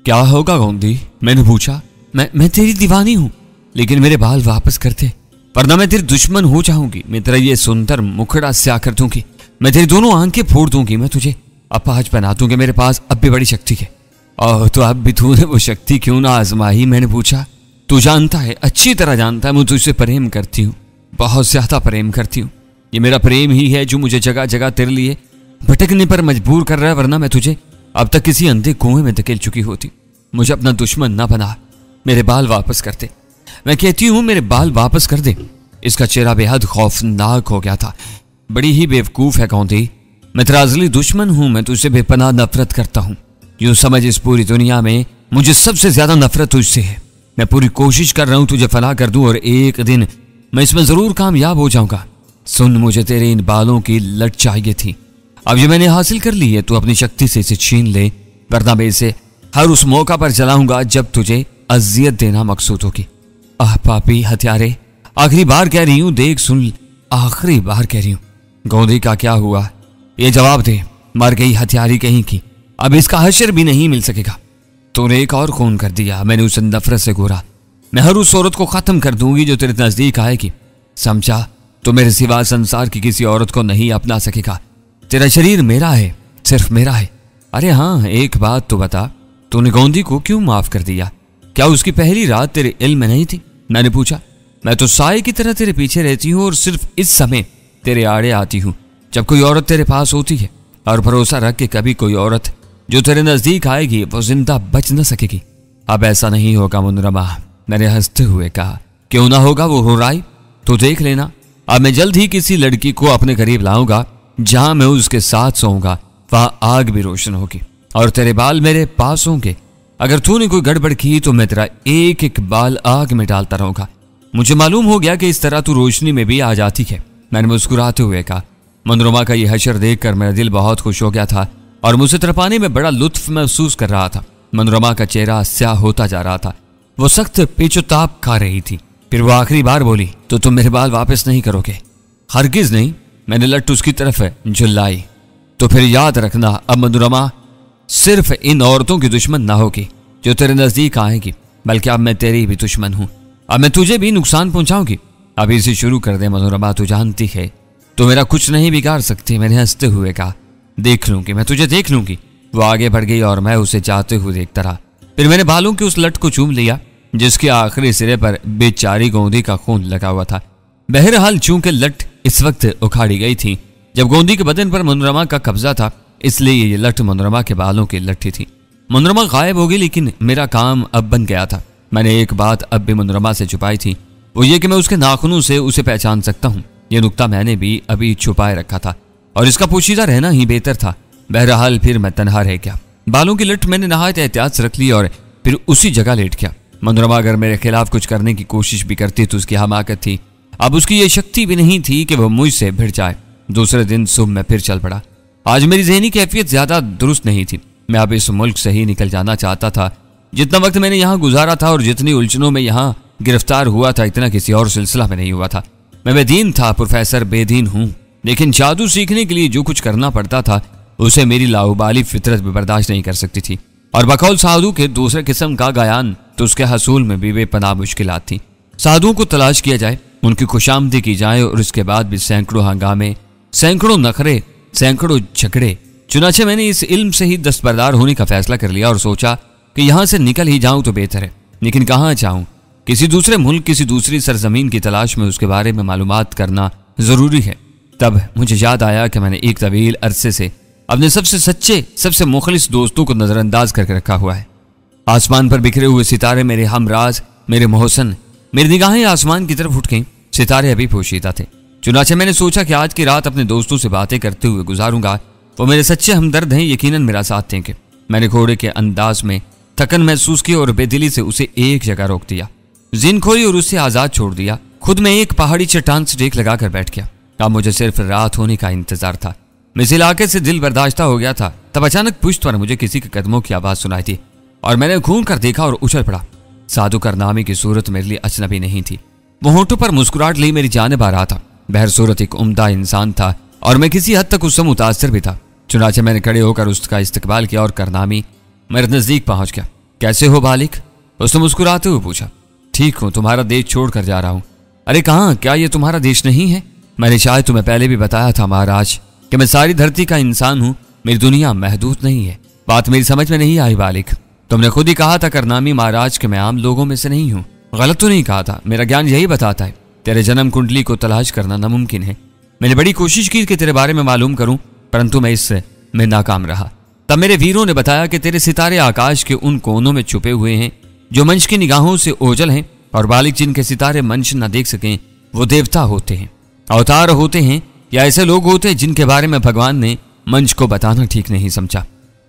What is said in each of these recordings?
क्या होगा गोंदी? मैंने पूछा। मैं तेरी दीवानी हूं, लेकिन मेरे बाल वापस कर दे, वरना मैं तेरी दुश्मन हो जाऊंगी। मैं तेरा ये सुंदर मुखड़ा स्याह कर दूंगी, मैं तेरी दोनों आंखें फोड़ दूंगी, मैं तुझे अपाहिज बना दूंगी। मेरे पास अब भी बड़ी शक्ति है। ओह, तो अब भी तूने वो शक्ति क्यों ना आजमाई? मैंने पूछा। तू जानता है, अच्छी तरह जानता है, मैं तुझसे प्रेम करती हूँ, बहुत ज्यादा प्रेम करती हूँ। ये मेरा प्रेम ही है जो मुझे जगह जगह तेरे लिए भटकने पर मजबूर कर रहा है, वरना मैं तुझे अब तक किसी अंधे कुएं में धकेल चुकी होती। मुझे अपना दुश्मन ना बना, मेरे बाल वापस कर दे। मैं कहती हूँ मेरे बाल वापस कर दे। इसका चेहरा बेहद खौफनाक हो गया था। बड़ी ही बेवकूफ है गोंदी, मैं तेरा असली दुश्मन हूँ, मैं तुझसे बेपनाह नफरत करता हूँ। यूं समझ, इस पूरी दुनिया में मुझे सबसे ज्यादा नफरत तुझसे है। मैं पूरी कोशिश कर रहा हूँ तुझे फना कर दूं, और एक दिन मैं इसमें जरूर कामयाब हो जाऊंगा। सुन, मुझे तेरे इन बालों की लट चाहिए थी, अब ये मैंने हासिल कर ली है। तू अपनी शक्ति से इसे छीन ले, वरना मैं इसे हर उस मौका पर चलाऊंगा जब तुझे अजियत देना मकसूद होगी। आह पापी हत्यारे, आखिरी बार कह रही हूं, देख सुन, आखिरी बार कह रही हूं। गोंदी का क्या हुआ? ये जवाब दे। मर गई हत्यारी कहीं की, अब इसका हशर भी नहीं मिल सकेगा। तूने एक और खून कर दिया, मैंने उसे नफरत से घूरा। मैं हर उस औरत को खत्म कर दूंगी जो तेरे नजदीक आएगी। समझा? तो मेरे सिवा संसार की किसी औरत को नहीं अपना सकेगा। तेरा शरीर मेरा है, सिर्फ मेरा है। अरे हाँ, एक बात तो बता, तूने गोंदी को क्यों माफ कर दिया? क्या उसकी पहली रात तेरे इल्म में नहीं थी? मैंने पूछा। मैं तो साए की तरह तेरे पीछे रहती हूँ, और सिर्फ इस समय तेरे आड़े आती हूँ जब कोई औरत तेरे पास होती है, और भरोसा रख के कभी कोई औरत जो तेरे नजदीक आएगी वो जिंदा बच न सकेगी। अब ऐसा नहीं होगा मुनरमा, मैंने हंसते हुए कहा। क्यों ना होगा? वो हो रहा, तो देख लेना। अब मैं जल्द ही किसी लड़की को अपने करीब लाऊंगा, जहां मैं उसके साथ सोऊंगा, वहां आग भी रोशन होगी और तेरे बाल मेरे पास होंगे। अगर तूने कोई गड़बड़ की तो मैं तेरा एक एक बाल आग में डालता रहूंगा। मुझे मालूम हो गया कि इस तरह तू रोशनी में भी आ जाती है, मैंने मुस्कुराते हुए कहा। मनोरमा का यह हशर देखकर मेरा दिल बहुत खुश हो गया था और मुझे तरपाने में बड़ा लुत्फ महसूस कर रहा था। मनोरमा का चेहरा स्याह होता जा रहा था, वो सख्त पेचोताप खा रही थी। फिर वो आखिरी बार बोली, तो तुम मेरे बाल वापस नहीं करोगे? हरगिज नहीं, मैंने लट उसकी तरफ झुल्लाई। तो फिर याद रखना, अब मनोरमा सिर्फ इन औरतों की दुश्मन ना होगी जो तेरे नजदीक आएगी, बल्कि अब मैं तेरी भी दुश्मन हूं। अब मैं तुझे भी नुकसान पहुंचाऊंगी। अभी से शुरू कर दे मनोरमा, तू जानती है तो मेरा कुछ नहीं बिगाड़ सकती, मैंने हंसते हुए कहा। देख लूंगी, मैं तुझे देख लूंगी। वो आगे बढ़ गई और मैं उसे जाते हुए देखता रहा। फिर मैंने बालों के उस लट को चूम लिया जिसके आखिरी सिरे पर बेचारी गोंदी का खून लगा हुआ था। बहरहाल चूंकि लट इस वक्त उखाड़ी गई थी जब गोंदी के बदन पर मनोरमा का कब्जा था, इसलिए ये लट मनोरमा के बालों की लट्ठी थी। मनोरमा गायब हो गई, लेकिन मेरा काम अब बन गया था। मैंने एक बात अब भी मनोरमा से छुपाई थी, वो ये कि मैं उसके नाखूनों से उसे पहचान सकता हूँ। ये नुक्ता मैंने भी अभी छुपाए रखा था और इसका पोशीदा रहना ही बेहतर था। बहरहाल फिर मैं तनहा रह गया। बालों की लट मैंने नहायत एहतियात से रख ली और फिर उसी जगह लेट गया। मनोरमा अगर मेरे खिलाफ कुछ करने की कोशिश भी करती तो उसकी हमाकत थी, अब उसकी ये शक्ति भी नहीं थी कि वह मुझसे भिड़ जाए। दूसरे दिन सुबह मैं फिर चल पड़ा। आज मेरी ज़हनी कैफियत ज्यादा दुरुस्त नहीं थी। मैं अब इस मुल्क से ही निकल जाना चाहता था। जितना वक्त मैंने यहाँ गुजारा था और जितनी उलझनों में यहाँ गिरफ्तार हुआ था, इतना किसी और सिलसिला में नहीं हुआ था। मैं बेदीन था प्रोफेसर, बेदीन हूँ, लेकिन जादू सीखने के लिए जो कुछ करना पड़ता था उसे मेरी लाउबाली फितरत भी बर्दाश्त नहीं कर सकती थी। और बकौल साधु के दूसरे किस्म का गायन तो उसके हसूल में भी बेपनाह मुश्किलात थी। साधुओं को तलाश किया जाए, उनकी खुशामदी की जाए और उसके बाद भी सैकड़ों हंगामे, सैकड़ों नखरे, सैकड़ों झगड़े। चुनाचे मैंने इस इल्म से ही दस्तबरदार होने का फैसला कर लिया और सोचा कि यहाँ से निकल ही जाऊं तो बेहतर है। लेकिन कहाँ जाऊं? किसी दूसरे मुल्क, किसी दूसरी सरजमीन की तलाश में उसके बारे में मालूमात करना जरूरी है। तब मुझे याद आया कि मैंने एक तवील अरसे से अपने सबसे सच्चे, सबसे मुखलिस दोस्तों को नजरअंदाज करके रखा हुआ है। आसमान पर बिखरे हुए सितारे मेरे हमराज, मेरे मोहसन। मेरी निगाहें आसमान की तरफ उठ गईं। सितारे अभी पोशीदा थे। चुनाचे मैंने सोचा कि आज की रात अपने दोस्तों से बातें करते हुए गुजारूंगा। वो मेरे सच्चे हमदर्द हैं, यकीनन मेरा साथ देंगे। मैंने घोड़े के अंदाज में थकन महसूस की और बेदिली से उसे एक जगह रोक दिया, जिन खोई और उससे आजाद छोड़ दिया। खुद में एक पहाड़ी चट्टान से टेक लगाकर बैठ गया। अब मुझे सिर्फ रात होने का इंतजार था। मैं इस इलाके से दिल बर्दाश्ता हो गया था। तब अचानक पुश्त पर मुझे किसी के कदमों की आवाज सुनाई थी और मैंने घूम कर देखा और उछल पड़ा। साधु करनामी की सूरत मेरे लिए अजनबी नहीं थी। वो होठों पर मुस्कुराहट लिए मेरी जानिब आ रहा था। बहर सूरत एक उम्दा इंसान था और मैं किसी हद तक उससे मुतासर भी था। चुनाचे मैंने खड़े होकर उसका इस्तकबाल किया और करनामी मेरे नजदीक पहुंच गया। कैसे हो बालिक? उसने मुस्कुराते हुए पूछा। ठीक हूं, तुम्हारा देश छोड़कर जा रहा हूं। अरे कहां? क्या ये तुम्हारा देश नहीं है? मैंने शायद तुम्हें पहले भी बताया था महाराज कि मैं सारी धरती का इंसान हूं, मेरी दुनिया महदूद नहीं है। बात मेरी समझ में नहीं आई बालिक। तुमने खुद ही कहा था करनामी महाराज कि मैं आम लोगों में से नहीं हूं। गलत तो नहीं कहा था, मेरा ज्ञान यही बताता है तेरे जन्म कुंडली को तलाश करना नामुमकिन है। मैंने बड़ी कोशिश की कि तेरे बारे में मालूम करूं, परंतु मैं इससे नाकाम रहा। तब मेरे वीरों ने बताया कि तेरे सितारे आकाश के उन कोनों में छुपे हुए हैं जो मंच की निगाहों से ओझल हैं, और बालिक जिनके सितारे मंच न देख सकें वो देवता होते हैं, अवतार होते हैं, या ऐसे लोग होते हैं जिनके बारे में भगवान ने मंच को बताना ठीक नहीं समझा।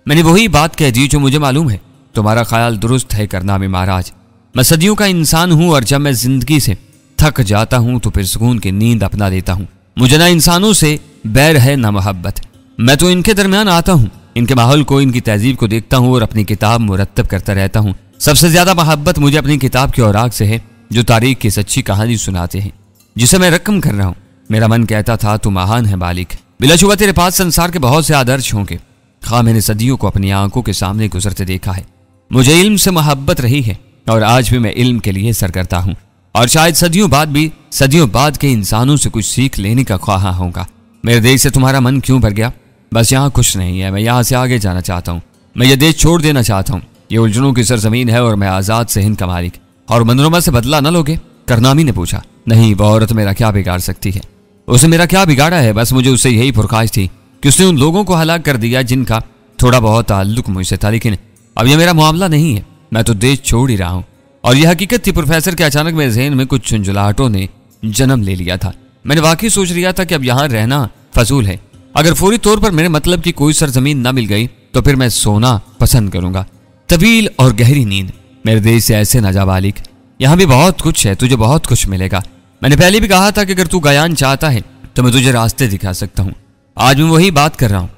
मैंने वही बात कह दी जो मुझे मालूम है। तुम्हारा ख्याल दुरुस्त है करनामी महाराज। मैं सदियों का इंसान हूं, और जब मैं जिंदगी से थक जाता हूं तो फिर सुकून की नींद अपना देता हूं। मुझे ना इंसानों से बैर है ना मोहब्बत। मैं तो इनके दरमियान आता हूं, इनके माहौल को, इनकी तहजीब को देखता हूं और अपनी किताब मुरत्तब करता रहता हूं। सबसे ज्यादा मोहब्बत मुझे अपनी किताब के औराक से है जो तारीख की सच्ची कहानी सुनाते हैं, जिसे मैं रकम कर रहा हूं। मेरा मन कहता था तू महान है बालिक, बिलाशुबा तेरे पास संसार के बहुत से आदर्श होंगे। हाँ, मैंने सदियों को अपनी आंखों के सामने गुजरते देखा है। मुझे इल्म से मोहब्बत रही है और आज भी मैं इल्म के लिए सरगर्दा हूं, और शायद सदियों बाद के इंसानों से कुछ सीख लेने का ख्वाहा होगा। मेरे देश से तुम्हारा मन क्यों भर गया? बस यहाँ कुछ नहीं है, मैं यहाँ से आगे जाना चाहता हूँ। मैं ये देश छोड़ देना चाहता हूँ। ये उलझनों की सरजमीन है और मैं आजाद से हिंद का मालिक। और मनोरमा से बदला न लोगे? करनामी ने पूछा। नहीं, वो औरत मेरा क्या बिगाड़ सकती है? उसे मेरा क्या बिगाड़ा है? बस मुझे उससे यही पुरखाश थी कि उसने उन लोगों को हलाक कर दिया जिनका थोड़ा बहुत ताल्लुक मुझसे था, लेकिन अब यह मेरा मामला नहीं है। मैं तो देश छोड़ ही रहा हूँ। और यह हकीकत थी प्रोफेसर के अचानक मेरे ज़हन में कुछ झुंझलाहटों ने जन्म ले लिया था। मैंने वाकई सोच लिया था कि अब यहाँ रहना फजूल है। अगर फौरी तौर पर मेरे मतलब की कोई सरजमीन न मिल गई तो फिर मैं सोना पसंद करूंगा, तवील और गहरी नींद। मेरे देश से ऐसे न जा बालिक, यहाँ भी बहुत कुछ है, तुझे बहुत कुछ मिलेगा। मैंने पहले भी कहा था कि अगर तू गयान चाहता है तो मैं तुझे रास्ते दिखा सकता हूँ। आज मैं वही बात कर रहा हूँ।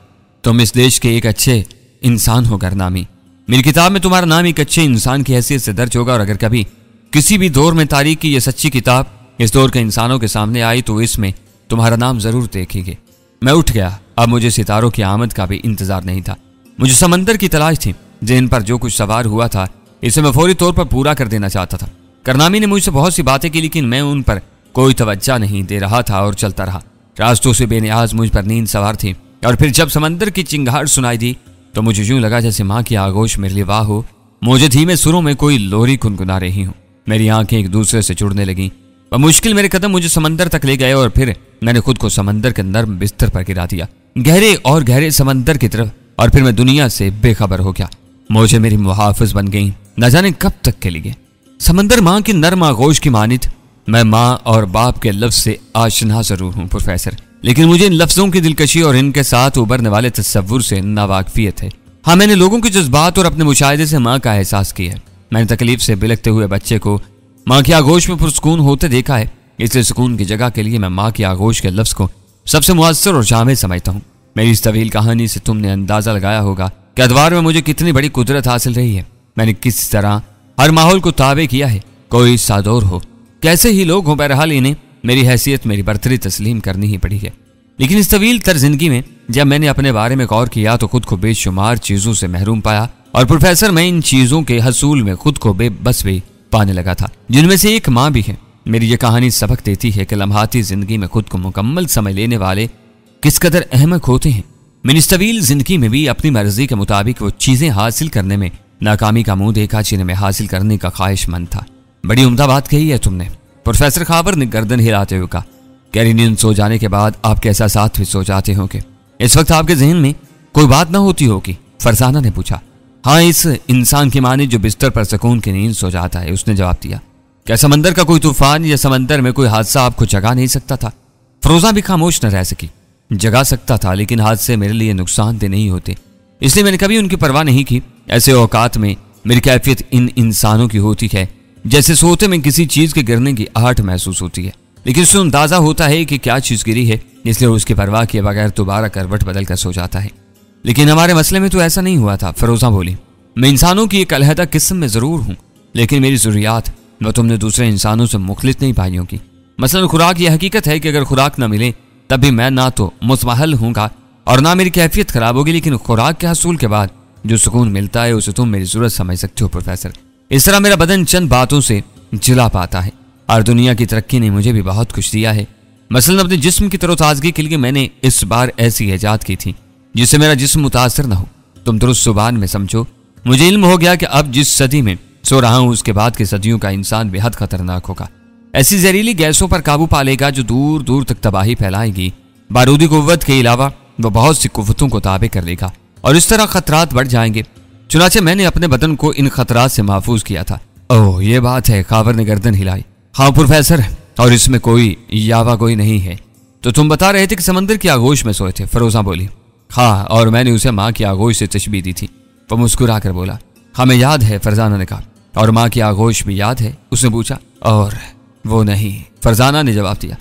तुम इस देश के एक अच्छे इंसान हो करनामी। मेरी किताब में तुम्हारा नाम एक अच्छे इंसान की हैसियत से दर्ज होगा, और अगर कभी किसी भी दौर में तारीख की यह सच्ची किताब इस दौर के इंसानों के सामने आई तो इसमें तुम्हारा नाम जरूर देखेंगे। मैं उठ गया। अब मुझे सितारों की आमद का भी इंतजार नहीं था। मुझे समंदर की तलाश थी जिन पर जो कुछ सवार हुआ था इसे मैं फौरी तौर पर पूरा कर देना चाहता था। करनामी ने मुझसे बहुत सी बातें की, लेकिन मैं उन पर कोई तवज्जो नहीं दे रहा था और चलता रहा। रास्तों से बेनियाज मुझ पर नींद सवार थी, और फिर जब समंदर की चिंगार सुनाई दी तो मुझे यूं लगा जैसे माँ की आगोश मेरे लिए वाह हो। मुझे धीमे सुरों में कोई लोरी गुनगुना रही हूँ। मेरी आंखें एक दूसरे से जुड़ने लगीं। मुश्किल मेरे कदम मुझे समंदर तक ले गए, और फिर मैंने खुद को समंदर के नर्म बिस्तर पर गिरा दिया, गहरे और गहरे समंदर की तरफ। और फिर मैं दुनिया से बेखबर हो गया। मुझे मेरी मुहाफिज बन गई, न जाने कब तक के लिए। समंदर माँ की नर्म आगोश की मानित। मैं माँ और बाप के लफ्ज से आशना जरूर हूँ प्रोफेसर, लेकिन मुझे इन लफ्जों की दिलकशी और इनके साथ उभरने वाले तस्वुर से नावाकिफियत है। हाँ, मैंने लोगों के जज्बात और अपने मुशाहिदे से माँ का एहसास किया है। मैंने तकलीफ से बिलखते हुए बच्चे को माँ की आगोश में पुरसकून होते देखा है, इसलिए सुकून की जगह के लिए मैं माँ की आगोश के लफ्ज को सबसे मुअस्सर और जामे समझता हूँ। मेरी इस तवील कहानी से तुमने अंदाजा लगाया होगा कि अदवार में मुझे कितनी बड़ी कुदरत हासिल रही है। मैंने किस तरह हर माहौल को ताबे किया है। कोई सादौर हो, कैसे ही लोग हों, बहरहाल इन्हें मेरी हैसियत, मेरी बर्तरी तस्लीम करनी ही पड़ी है। लेकिन इस तवील तर जिंदगी में जब मैंने अपने बारे में गौर किया तो खुद को बेशुमार चीजों से महरूम पाया, और प्रोफेसर मैं इन चीजों के हसूल में खुद को बेबस भी पाने लगा था, जिनमें से एक माँ भी है। मेरी ये कहानी सबक देती है कि लम्हाती जिंदगी में खुद को मुकम्मल समझ लेने वाले किस कदर अहमक होते हैं। मैंने इस तवील जिंदगी में भी अपनी मर्जी के मुताबिक वो चीजें हासिल करने में नाकामी का मुंह देखा जिन्हें मैं हासिल करने का ख्वाहिशमंद था। बड़ी उम्दा बात कही है तुमने, प्रोफेसर खाबर ने गर्दन हिलाते हुए कहा। गहरी नींद सो जाने के बाद आपके एहसासात भी सो जाते होंगे। इस वक्त आपके जहन में कोई बात ना होती होगी? फरजाना ने पूछा। हाँ, इस इंसान की माने जो बिस्तर पर सुकून की नींद सो जाता है, उसने जवाब दिया। क्या समंदर का कोई तूफान या समंदर में कोई हादसा आपको जगा नहीं सकता था? फरोजा भी खामोश न रह सकी। जगा सकता था, लेकिन हादसे मेरे लिए नुकसानदेह नहीं होते, इसलिए मैंने कभी उनकी परवाह नहीं की। ऐसे औकात में मेरी कैफियत इन इंसानों की होती है जैसे सोते में किसी चीज के गिरने की आहट महसूस होती है, लेकिन उससे अंदाजा होता है कि क्या चीज गिरी है, इसलिए उसकी परवाह किए बगैर दोबारा करवट बदल कर सो जाता है। लेकिन हमारे मसले में तो ऐसा नहीं हुआ था। फरोजा बोली। मैं इंसानों की एक अलहदा किस्म में जरूर हूँ, लेकिन मेरी जरूरियात वो तुमने दूसरे इंसानों से मुखलिफ नहीं पाई होगी। मसलन खुराक। यह हकीकत है कि अगर खुराक न मिले तब भी मैं ना तो मुतमहल हूँगा और ना मेरी कैफियत खराब होगी, लेकिन खुराक के हसूल के बाद जो सुकून मिलता है उसे तुम मेरी जरूरत समझ सकते हो प्रोफेसर। इस तरह मेरा बदन चंद बातों से जिला पाता है और दुनिया की तरक्की ने मुझे भी बहुत कुछ दिया है। मसलन अपने जिस्म की तरोताजगी के लिए मैंने इस बार ऐसी इजाद की थी जिससे मेरा जिस्म मुतासर न हो। तुम दुरुस्त जुबान में समझो, मुझे इल्म हो गया कि अब जिस सदी में सो रहा हूं उसके बाद की सदियों का इंसान बेहद खतरनाक होगा। ऐसी जहरीली गैसों पर काबू पा लेगा जो दूर दूर तक तबाही फैलाएगी। बारूदी कुव्वत के अलावा वह बहुत सी कुव्वतों को ताबे कर लेगा और इस तरह खतरात बढ़ जाएंगे। चुनाचे मैंने अपने बदन को इन खतरात से महफूज किया था। ओह ये बात है, खावर ने गर्दन हिलाई। हाँ प्रोफेसर, और इसमें कोई यावा कोई नहीं है। तो तुम बता रहे थे कि समंदर की आगोश में सोए थे, फरोजा बोली। हाँ, और मैंने उसे माँ की आगोश से तशबीह दी थी। वह मुस्कुरा कर बोला। हमें याद है, फरजाना ने कहा। और माँ की आगोश भी याद है? उसने पूछा। और वो नहीं, फरजाना ने जवाब दिया।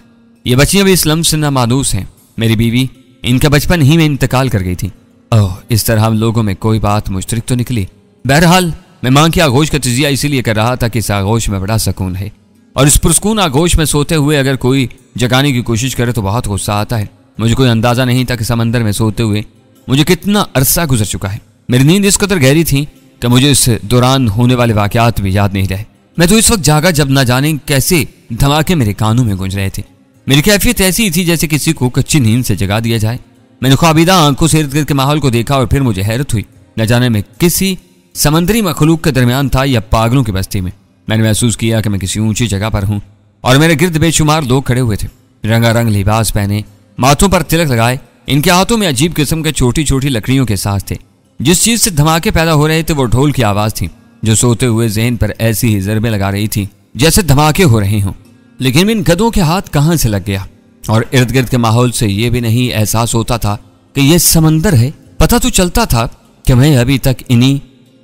ये बच्चियां भी इस लम्स से नामानूस हैं। मेरी बीवी, इनका बचपन ही में इंतकाल कर गई थी। ओह, इस तरह हम लोगों में कोई बात मुश्तरक तो निकली। बहरहाल मैं माँ की आगोश का तजिया इसीलिए कर रहा था कि इस आगोश में बड़ा सुकून है और इस पुरस्कून आगोश में सोते हुए अगर कोई जगाने की कोशिश करे तो बहुत गुस्सा आता है। मुझे कोई अंदाजा नहीं था कि समंदर में सोते हुए मुझे कितना अरसा गुजर चुका है। मेरी नींद इस कदर गहरी थी कि मुझे इस दौरान होने वाले वाकयात भी याद नहीं रहे। मैं तो इस वक्त जागा जब न जाने कैसे धमाके मेरे कानों में गूंज रहे थे। मेरी कैफियत ऐसी थी जैसे किसी को कच्ची नींद से जगा दिया जाए। मैंने ख्वाबीदा आंखों से इर्द गिर्द के माहौल को देखा और फिर मुझे हैरत हुई। न जाने मैं किसी समंदरी मखलूक के दरमियान था या पागलों की बस्ती में। मैंने महसूस किया कि मैं किसी ऊंची जगह पर हूं और मेरे गिर्द बेशुमार लोग खड़े हुए थे, रंगारंग लिबास पहने, माथों पर तिलक लगाए। इनके हाथों में अजीब किस्म के छोटी छोटी लकड़ियों के साथ थे। जिस चीज से धमाके पैदा हो रहे थे वो ढोल की आवाज थी जो सोते हुए ज़हन पर ऐसी ही ज़रबें लगा रही थी जैसे धमाके हो रहे हों। लेकिन इन गधों के हाथ कहां से लग गया और इर्द गिर्द के माहौल से यह भी नहीं एहसास होता था कि यह समंदर है। पता तो चलता था कि मैं अभी तक इन्हीं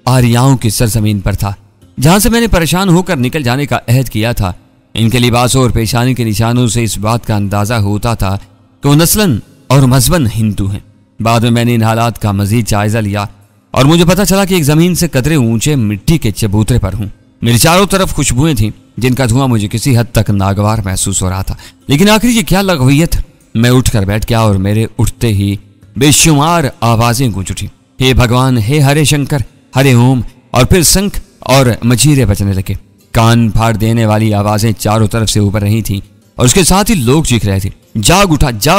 आरियाओं की सरजमीन पर था जहां से मैंने परेशान होकर निकल जाने का अहद किया था। इनके लिबासों और पेशानी के निशानों से इस बात का अंदाजा होता था कि वो नस्लन और मजहबन हिंदू हैं। बाद में मैंने इन हालात का मजीद जायजा लिया और मुझे पता चला कि एक जमीन से कदरे ऊंचे मिट्टी के चबूतरे पर हूं। मेरे चारों तरफ खुशबुएं थीं जिनका धुआं मुझे किसी हद तक नागवार महसूस हो रहा था। लेकिन आखिर ये क्या लगवियत। मैं उठकर बैठ गया और मेरे उठते ही बेशुमार आवाजें गूंज उठी। हे भगवान, हे हरे शंकर, हरे ओम। और फिर शंख और मजीरे बजने लगे। कान फाड़ देने वाली आवाजें चारों तरफ से ऊपर रही थी और उसके साथ ही लोग चीख रहे थे, जाग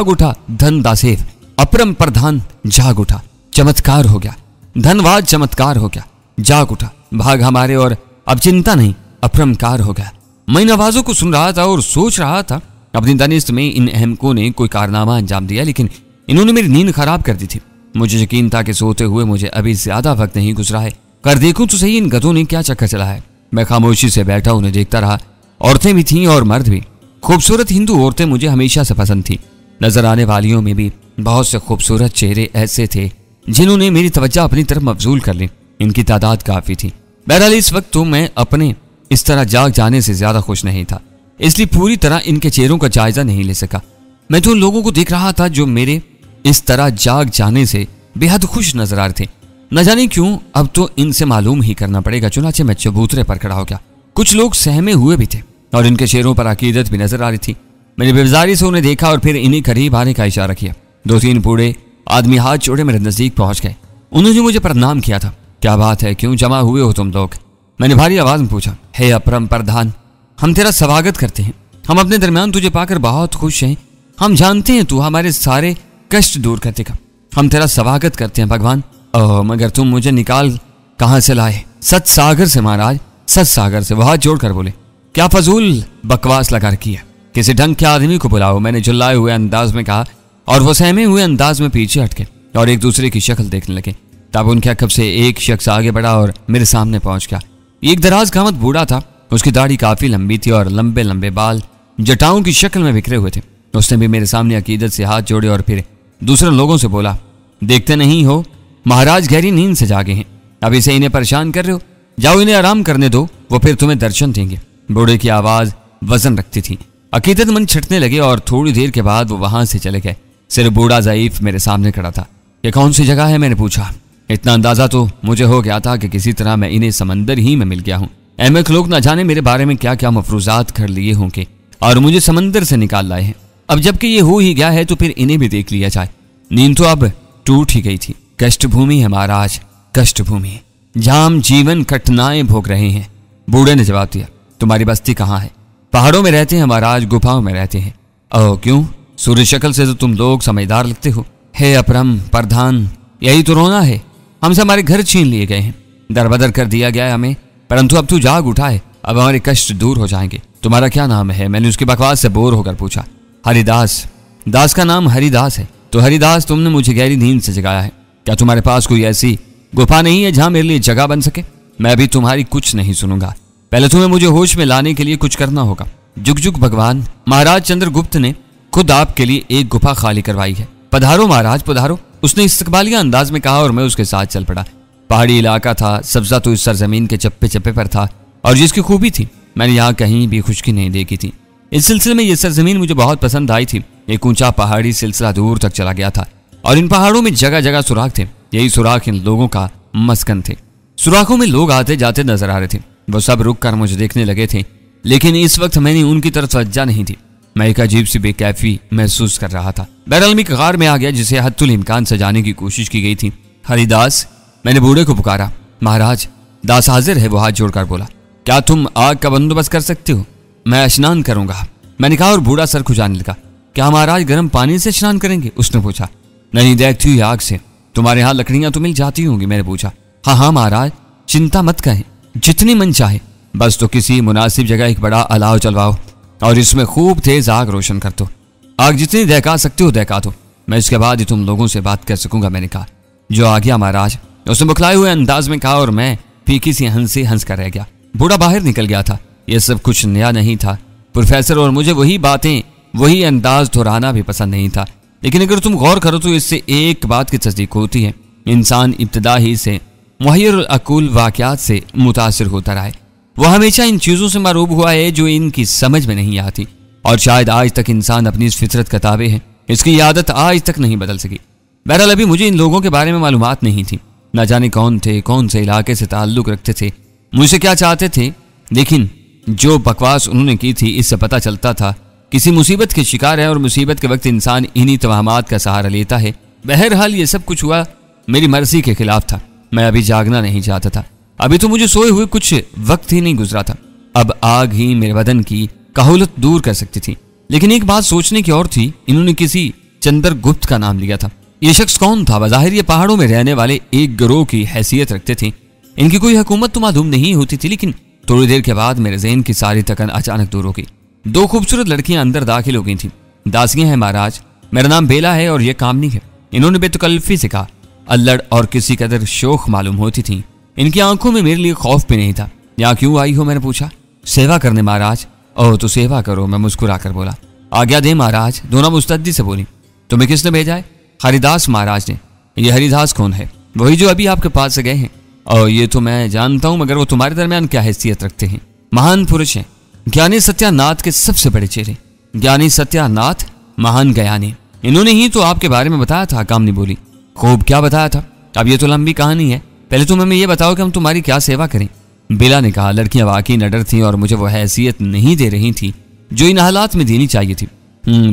उठा धन दासेव, अपरम प्रधान जाग उठा, चमत्कार हो गया, धनवाद चमत्कार हो गया, जाग उठा, भाग हमारे और अब चिंता नहीं, अपरमकार हो गया। मैं इन आवाजों को सुन रहा था और सोच रहा था अपनी दानिस्त में इन अहमकों ने कोई कारनामा अंजाम दिया, लेकिन इन्होंने मेरी नींद खराब कर दी थी। मुझे यकीन था कि सोते हुए मुझे अभी ज्यादा वक्त नहीं गुजरा है। कर देखूं तो सही इन गधों ने क्या चक्कर चला है। मैं खामोशी से बैठा उन्हें देखता रहा। औरतें भी थीं और मर्द भी। खूबसूरत हिंदू औरतें मुझे हमेशा से पसंद थी। नजर आने वालियों में भी बहुत से खूबसूरत चेहरे ऐसे थे जिन्होंने मेरी तवज्जो अपनी तरफ मबजूल कर ली। इनकी तादाद काफी थी। बहरहाल इस वक्त तो मैं अपने इस तरह जाग जाने से ज्यादा खुश नहीं था, इसलिए पूरी तरह इनके चेहरों का जायजा नहीं ले सका। मैं तो उन लोगों को देख रहा था जो मेरे इस तरह जाग जाने से बेहद खुश नजर आ रहे थे। न जाने क्यों अब तो इनसे मालूम ही करना पड़ेगा। चुनाचे मैं चबूतरे पर खड़ा हो गया। कुछ लोग सहमे हुए भी थे और इनके चेहरों पर अकीदत भी नजर आ रही थी। मैंने बेवजारी से उन्हें देखा और फिर इन्हीं करीब आने का इशारा किया। 2-3 बूढ़े आदमी हाथ जोड़े मेरे नजदीक पहुंच गए। उन्होंने मुझे प्रणाम किया था। क्या बात है, क्यों जमा हुए हो तुम लोग? मैंने भारी आवाज में पूछा। हे अपरम प्रधान, हम तेरा स्वागत करते हैं। हम अपने दरमियान तुझे पाकर बहुत खुश हैं। हम जानते हैं तू हमारे सारे कष्ट दूर कर देगा। हम तेरा स्वागत करते हैं भगवान। ओह, मगर तुम मुझे निकाल कहां से लाए? सत सागर से महाराज, सत सागर से। वो हाथ जोड़कर बोले। क्या फजूल बकवास लगा रखी है, किसी ढंग के आदमी को बुलाओ, मैंने झुल्लाए हुए अंदाज में कहा और वो सहमे हुए अंदाज में पीछे हटके और एक दूसरे की शक्ल देखने लगे। तब उनके अकब से एक शख्स आगे बढ़ा और मेरे सामने पहुंच गया। एक दराज कामत बूढ़ा था। उसकी दाढ़ी काफी लंबी थी और लंबे लंबे बाल जटाओं की शक्ल में बिखरे हुए थे। उसने भी मेरे सामने अकीदत से हाथ जोड़े और फिर दूसरे लोगों से बोला, देखते नहीं हो महाराज गहरी नींद से जागे हैं, अभी से इन्हें परेशान कर रहे हो? जाओ इन्हें आराम करने दो, वो फिर तुम्हें दर्शन देंगे। बूढ़े की आवाज वजन रखती थी। अकीदतमंद छिटने लगे और थोड़ी देर के बाद वो वहां से चले गए। सिर्फ बूढ़ा ज़ईफ मेरे सामने खड़ा था। ये कौन सी जगह है? मैंने पूछा। इतना अंदाजा तो मुझे हो गया था कि किसी तरह मैं इन्हें समंदर ही में मिल गया हूँ। अहमक लोग न जाने मेरे बारे में क्या क्या मफरूजात कर लिए होंगे और मुझे समंदर से निकाल लाए हैं। अब जबकि ये हो ही गया है तो फिर इन्हें भी देख लिया जाए। नींद तो अब टूट ही गई थी। कष्ट भूमि है महाराज, कष्ट भूमि, जहां हम जीवन कठिनाएं भोग रहे हैं। बूढ़े ने जवाब दिया, तुम्हारी बस्ती कहाँ है? पहाड़ों में रहते हैं महाराज, गुफाओं में रहते हैं। ओह क्यों? सूर्य शक्ल से तो तुम लोग समझदार लगते हो। हे अपरम प्रधान, यही तो रोना है। हमसे हमारे घर छीन लिए गए हैं, दरबदर कर दिया गया है हमें, परंतु अब तू जाग उठा है, अब हमारे कष्ट दूर हो जाएंगे। तुम्हारा क्या नाम है? मैंने उसकी बकवास से बोर होकर पूछा। हरिदास। दास का नाम हरिदास है। तो हरिदास, तुमने मुझे गहरी नींद से जगाया है। क्या तुम्हारे पास कोई ऐसी गुफा नहीं है जहां मेरे लिए जगह बन सके? मैं अभी तुम्हारी कुछ नहीं सुनूंगा, पहले तुम्हें मुझे होश में लाने के लिए कुछ करना होगा। जुग जुग भगवान, महाराज चंद्रगुप्त ने खुद आपके लिए एक गुफा खाली करवाई है। पधारो महाराज पधारो, उसने इस्तकबालिया अंदाज में कहा और मैं उसके साथ चल पड़ा। पहाड़ी इलाका था, सब्जा तो इस सरजमीन के चप्पे चप्पे पर था, और जिसकी खूबी थी मैंने यहाँ कहीं भी खुशकी नहीं देखी थी। इस सिलसिले में यह सरजमीन मुझे बहुत पसंद आई थी। एक ऊंचा पहाड़ी सिलसिला दूर तक चला गया था और इन पहाड़ों में जगह जगह सुराख थे। यही सुराख इन लोगों का मस्कन थे। सुराखों में लोग आते जाते नजर आ रहे थे। वो सब रुक कर मुझे देखने लगे थे, लेकिन इस वक्त मैंने उनकी तरफ तवज्जो नहीं थी। मैं एक अजीब सी बेकैफी महसूस कर रहा था। बहरहाल मैं गार में आ गया जिसे हद्दुल इम्कान सजाने की कोशिश की गई थी। हरिदास, मैंने बूढ़े को पुकारा। महाराज, दास हाजिर है, वो हाथ जोड़कर बोला। क्या तुम आग का बंदोबस्त कर सकते हो? मैं स्नान करूंगा, मैंने कहा, और बूढ़ा सर खुजाने लगा। क्या महाराज गर्म पानी से स्नान करेंगे? उसने पूछा। नहीं, देखती हुई आग से। तुम्हारे यहाँ लकड़ियां तो मिल जाती होंगी? मैंने पूछा। हाँ हाँ महाराज, चिंता मत करें, जितनी मन चाहे, बस तो किसी मुनासिब जगह एक बड़ा अलाव चलवाओ और इसमें खूब तेज आग रोशन कर दो। आग जितनी दहका सकते हो दहका दो, मैं इसके बाद ही तुम लोगों से बात कर सकूंगा। मैंने कहा। जो आ गया महाराज, उसने बुखलाए हुए अंदाज में कहा, और मैं फीकी सी हंस कर रह गया। बूढ़ा बाहर निकल गया था। यह सब कुछ नया नहीं था प्रोफेसर, और मुझे वही बातें वही अंदाज दोहराना भी पसंद नहीं था। लेकिन अगर तुम गौर करो तो इससे एक बात की तस्दीक होती है, इंसान इब्तदा ही से मुहय्यर अकूल वाक़यात से मुतासिर होता रहा है। वह हमेशा इन चीज़ों से मरूब हुआ है जो इनकी समझ में नहीं आती, और शायद आज तक इंसान अपनी इस फितरत का ताबे है। इसकी आदत आज तक नहीं बदल सकी। बहरहाल अभी मुझे इन लोगों के बारे में मालूमात नहीं थी। न जाने कौन थे, कौन से इलाके से ताल्लुक़ रखते थे, मुझसे क्या चाहते थे, लेकिन जो बकवास उन्होंने की थी इससे पता चलता था किसी मुसीबत के शिकार है, और मुसीबत के वक्त इंसान इन्हीं तवाहमात का सहारा लेता है। बहरहाल ये सब कुछ हुआ मेरी मर्जी के खिलाफ था। मैं अभी जागना नहीं चाहता था। अभी तो मुझे सोए हुए कुछ वक्त ही नहीं गुजरा था। अब आग ही मेरे बदन की कहूलत दूर कर सकती थी। लेकिन एक बात सोचने की और थी, इन्होंने किसी चंद्रगुप्त का नाम लिया था। ये शख्स कौन था? बज़ाहिर ये पहाड़ों में रहने वाले एक गिरोह की हैसियत रखते थे। इनकी कोई हुकूमत तो मालूम नहीं होती थी, लेकिन थोड़ी देर के बाद मेरे ज़हन की सारी थकन अचानक दूर हो गई। दो खूबसूरत लड़कियां अंदर दाखिल हो गई थीं। दासियां हैं महाराज, मेरा नाम बेला है और ये कामनी है। इन्होंने बेतकल्फी से कहा। अल्लड़ और किसी कदर शोख मालूम होती थी। इनकी आंखों में मेरे लिए खौफ भी नहीं था। यहाँ क्यों आई हो? मैंने पूछा। सेवा करने महाराज। ओह तो सेवा करो, मैं मुस्कुरा कर बोला। आज्ञा दे महाराज, दोनों मुस्तद्दी से बोली। तुम्हें किसने भेजा है? हरिदास महाराज ने। ये हरिदास कौन है? वही जो अभी आपके पास से गए हैं। और ये तो मैं जानता हूं, मगर वो तुम्हारे दरमियान क्या हैसियत रखते हैं? महान पुरुष हैं, ज्ञानी सत्यानाथ के सबसे बड़े चेहरे। ज्ञानी सत्यानाथ, महान ज्ञानी, इन्होंने ही तो आपके बारे में बताया था। कामनी बोली। खूब, क्या बताया था? अब ये तो लंबी कहानी है, पहले तुम हमें ये बताओ कि हम तुम्हारी क्या सेवा करें। बेला ने कहा। लड़कियां वाकई नडर थीं और मुझे वो हैसियत नहीं दे रही थी जो इन हालात में देनी चाहिए थी।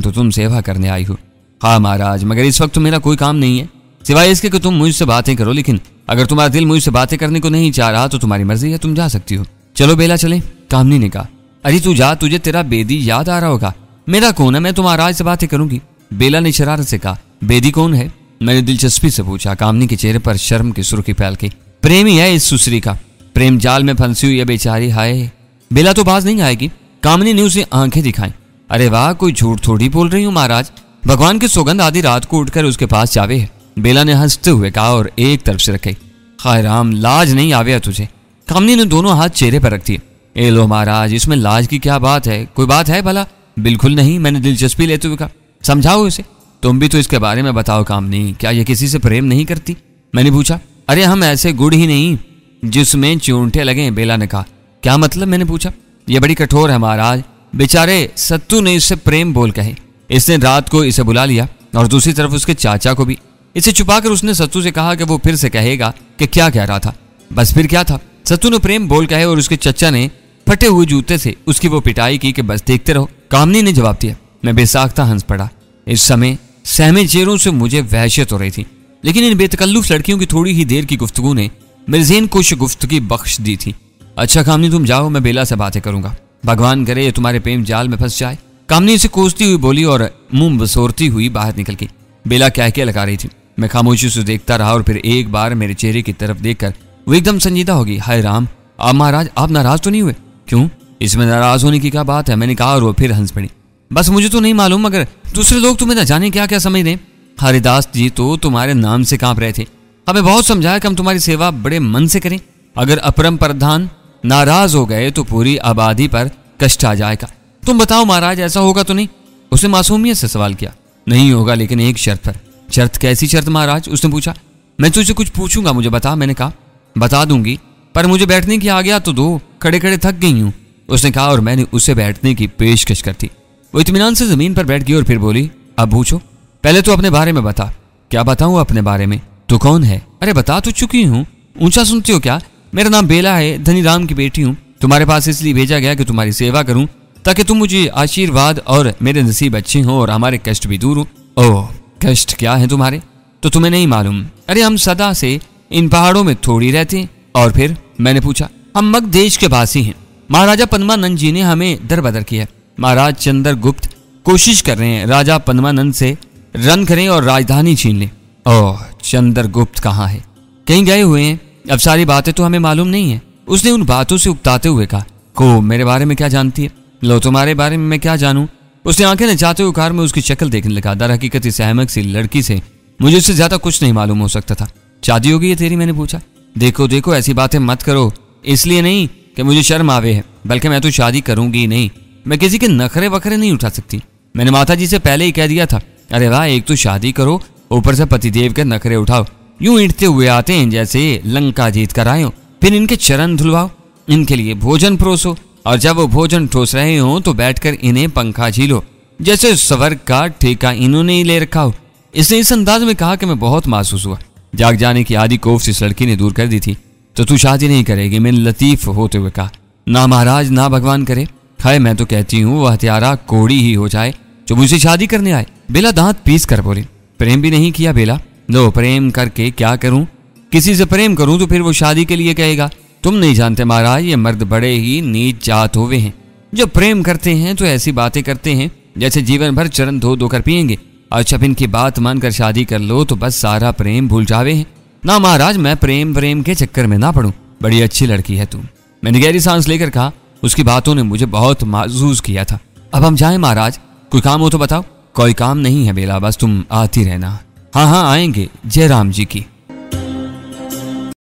तो तुम सेवा करने आई हो? हाँ महाराज, मगर इस वक्त तो मेरा कोई काम नहीं है सिवाय इसके कि तुम मुझसे बातें करो। लेकिन अगर तुम्हारा दिल मुझसे बातें करने को नहीं चाह रहा तो तुम्हारी मर्जी है, तुम जा सकती हो। चलो बेला चले, कामनी ने कहा। अरे तू जा, तुझे तेरा बेदी याद आ रहा होगा। मेरा कौन है, मैं तो महाराज से बातें करूंगी। बेला ने शरारत से कहा। बेदी कौन है? मैंने दिलचस्पी से पूछा। कामनी के चेहरे पर शर्म की सुर्खी फैल गई। प्रेमी है इस सुसरी का, प्रेम जाल में फंसी हुई है बेचारी। हाय, बेला तो बाज नहीं आएगी। कामनी ने उसे आंखें दिखाई। अरे वाह, कोई झूठ थोड़ी बोल रही हूँ महाराज, भगवान की सौगंध आधी रात को उठकर उसके पास जावे है। बेला ने हंसते हुए कहा और एक तरफ से रखी। हाय राम, लाज नहीं आवे तुझे? कामनी ने दोनों हाथ चेहरे पर रख दिए। ए लो महाराज, इसमें लाज की क्या बात है? कोई बात है भला? बिल्कुल नहीं, मैंने दिलचस्पी लेते हुए कहा। समझाओ इसे। तुम भी तो इसके बारे में बताओ कामनी, क्या ये किसी से प्रेम नहीं करती? मैंने पूछा। अरे हम ऐसे गुड़ ही नहीं जिसमें चूंठे लगे, बेला ने कहा। क्या मतलब? मैंने पूछा। ये बड़ी कठोर है महाराज, बेचारे सत्तू ने इससे प्रेम बोल कहे। इसने रात को इसे बुला लिया और दूसरी तरफ उसके चाचा को भी। इसे छुपाकर उसने सत्तू से कहा कि वो फिर से कहेगा कि क्या कह रहा था। बस फिर क्या था, सत्तू ने प्रेम बोल कहे और उसके चचा ने फटे हुए जूते से उसकी वो पिटाई की कि बस देखते रहो। कामनी ने जवाब दिया। मैं बेसाख्ता हंस पड़ा। इस समय सहमे चेहरों से मुझे वहशत हो रही थी। लेकिन इन बेतकल्लुफ लड़कियों की थोड़ी ही देर की गुफ्तगू ने मेरे ज़हन को शगुफ्तगी बख्श दी थी। अच्छा कामनी तुम जाओ, मैं बेला से बातें करूंगा। भगवान करे ये तुम्हारे प्रेम जाल में फंस जाए। कामनी इसे कोसती हुई बोली और मुंह बसोरती हुई बाहर निकल गई। बेला क्या लगा रही थी। मैं खामोशी से देखता रहा और फिर एक बार मेरे चेहरे की तरफ देखकर वो एकदम संजीदा होगी। हाय राम, आप महाराज, आप नाराज तो नहीं हुए? क्यों, इसमें नाराज होने की क्या बात है, मैंने कहा और वो फिर हंस पड़ी। बस मुझे तो नहीं मालूम, मगर दूसरे लोग तुम्हें न जाने क्या क्या समझ रहे। हरिदास जी तो तुम्हारे नाम से कांप रहे थे। हमें बहुत समझाया कि हम तुम्हारी सेवा बड़े मन से करें। अगर अपरम प्रधान नाराज हो गए तो पूरी आबादी पर कष्ट आ जाएगा। तुम बताओ महाराज, ऐसा होगा तो नहीं? उसने मासूमियत से सवाल किया। नहीं होगा, लेकिन एक शर्त पर। शर्त? कैसी शर्त महाराज? उसने पूछा। मैं तुझसे कुछ पूछूंगा, मुझे बता। मैंने कहा बता दूंगी, पर मुझे बैठने की आ गया तो दो, खड़े खड़े थक गई हूं, उसने कहा और मैंने उसे बैठने की पेशकश कर दी। वो इत्मीनान से जमीन पर बैठ गई और फिर बोली, अब पूछो। पहले तो अपने बारे में बता। क्या बताऊं अपने बारे में? तू कौन है? अरे बता तो चुकी हूं, ऊंचा सुनती हो क्या? मेरा नाम बेला है, धनीराम की बेटी हूं। तुम्हारे पास इसलिए भेजा गया कि तुम्हारी सेवा करूं, ताकि तुम मुझे आशीर्वाद और मेरे नसीब अच्छे हों और हमारे कष्ट भी दूर हो। ओह, कष्ट क्या है तुम्हारे? तो तुम्हें नहीं मालूम? अरे हम सदा से इन पहाड़ों में थोड़ी रहते हैं। और फिर? मैंने पूछा। हम मग देश के वासी हैं। महाराजा पद्मानंद जी ने हमें दरबदर किया। महाराज चंद्रगुप्त कोशिश कर रहे हैं राजा पद्मानंद से रन करें और राजधानी छीन लें। ओह, चंद्रगुप्त कहाँ है? कहीं गए हुए हैं। अब सारी बातें तो हमें मालूम नहीं है, उसने उन बातों से उकताते हुए कहा। को मेरे बारे में क्या जानती है? लो, तुम्हारे बारे में मैं क्या जानूं? उसने आंखें नचाते हुए कार में उसकी शक्ल देखने लगा। दर हकीकत इस अहमक सी लड़की से मुझे उससे ज्यादा कुछ नहीं मालूम हो सकता था। शादी हो गई है तेरी? मैंने पूछा। देखो देखो, ऐसी बातें मत करो। इसलिए नहीं कि मुझे शर्म आवे है, बल्कि मैं तो शादी करूंगी नहीं। मैं किसी के नखरे वखरे नहीं उठा सकती। मैंने माता जी से पहले ही कह दिया था। अरे वाह, एक तो शादी करो, ऊपर से पतिदेव के नखरे उठाओ। यूं ईंटते हुए आते हैं जैसे लंका जीत कर आए हो। फिर इनके चरण धुलवाओ, इनके लिए भोजन परोसो, और जब वो भोजन ठोस रहे हो तो बैठकर इन्हें पंखा झीलो, जैसे स्वर्ग का ठेका इन्होंने ही ले रखा हो। इसने इस अंदाज में कहा कि मैं बहुत मासूस हुआ। जाग जाने की आदि कोफ इस लड़की ने दूर कर दी थी। तो तू शादी नहीं करेगी? मैंने लतीफ होते हुए कहा। ना महाराज, ना भगवान करे। हाय, मैं तो कहती हूँ वह हत्यारा कोड़ी ही हो जाए जो मुझसे शादी करने आए। बेला दांत पीस कर बोली। प्रेम भी नहीं किया बेला? लो, प्रेम करके क्या करूं? किसी से प्रेम करूं तो फिर वो शादी के लिए कहेगा। तुम नहीं जानते महाराज, ये मर्द बड़े ही नीच जात हुए हैं। जब प्रेम करते हैं तो ऐसी बातें करते हैं जैसे जीवन भर चरण धो धो कर पियेंगे, और जब इनकी बात मानकर शादी कर लो तो बस सारा प्रेम भूल जावे हैं। ना महाराज, मैं प्रेम के चक्कर में ना पड़ूं। बड़ी अच्छी लड़की है तुम, मैंने गहरी सांस लेकर कहा। उसकी बातों ने मुझे बहुत महसूस किया था। अब हम जाएं महाराज? कोई काम हो तो बताओ। कोई काम नहीं है बेला, बस तुम आती रहना। हाँ हाँ, आएंगे। जय राम जी की।